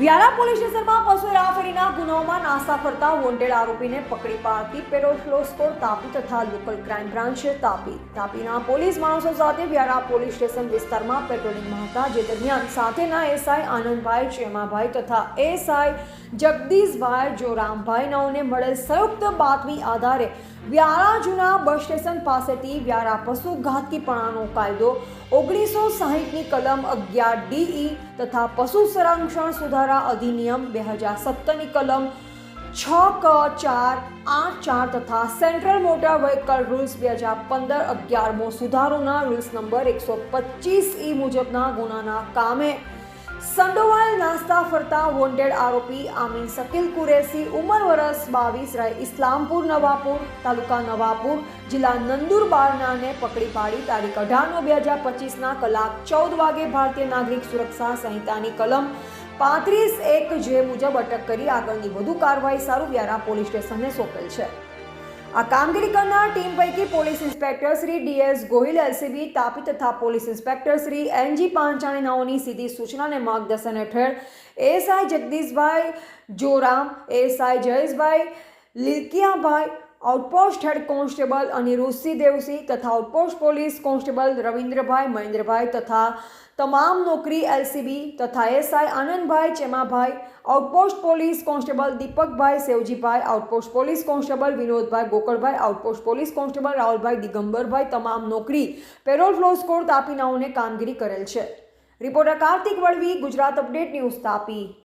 Vyara police સ્ટેશનમાં પશુ હેરાફેરીના ગુનાઓમાં NASA ફરતા વોન્ટેડ આરોપીને પકડી પાડતી પેરોલ ફ્લો સ્કોર તાપી તથા લોકલ ક્રાઇમ બ્રાન્ચ તાપીના પોલીસ માણસો સાથે વ્યારા પોલીસ સ્ટેશન વિસ્તારમાં પેટ્રોલિંગમાં હતા, જે દરમિયાન સાથેના એસઆઈ આનંદભાઈ ચેમાભાઈ તથા એસઆઈ જગદીશભાઈ જોરામભાઈ નાઓને મળેલ સંયુક્ત બાતમી આધારે વ્યારા જૂના બસ સ્ટેશન પાસેથી વ્યારા પશુ ઘાતકીપણાનો કાયદો 1960ની કલમ 11DE તથા પશુ સંરક્ષણ સુધારા અધિનિયમ 2017ની કલમ 6K484 તથા સેન્ટ્રલ મોટર વ્હીકલ રૂલ્સ 2015 11મો સુધારોના રૂલ્સ નંબર 125E મુજબના ગુનાના કામે સંડોવાયેલ નાસ્તા ફરતા વોન્ટેડ આરોપી આમીન શકીલ કુરેશી ઉંમર વર્ષ 22 રહે ઇસ્લામપુર નવાપુર તાલુકા નવાપુર જિલ્લા નંદુરબારનાને પકડી પાડી તારીખ 18/2/2025ના કલાક 14 વાગે ભારતીય નાગરિક સુરક્ષા સંહિતાની કલમ 35(1) મુજબ અટક કરી આગળની વધુ કાર્યવાહી સારું વ્યારા પોલીસ સ્ટેશનને સોંપેલ છે। આ કામગીરી કરનાર ટીમ પૈકી police inspector Shri DS Gohil LCB Tapi તથા police inspector Shri NG Panchani નાઓની સીધી સૂચના અને માર્ગદર્શન હેઠળ ASI Jagdishbhai Joram, ASI Jayeshbhai Lilkiyabhai, outpost head constable Aniruddhsinh Devsinh તથા outpost police constable Ravindrabhai Mahendrabhai તથા તમામ નોકરી એલસીબી તથા SI Anandbhai Chemabhai, outpost police constable Dipakbhai Sevjibhai, outpost police constable Vinodbhai Gokalbhai, outpost police constable Rahulbhai Digambarbhai તમામ નોકરી પેરોલ ફ્લો સ્કોર તાપીનાઓને કામગીરી કરેલ છે। Reporter Kartik Valvi, Gujarat update news Tapi.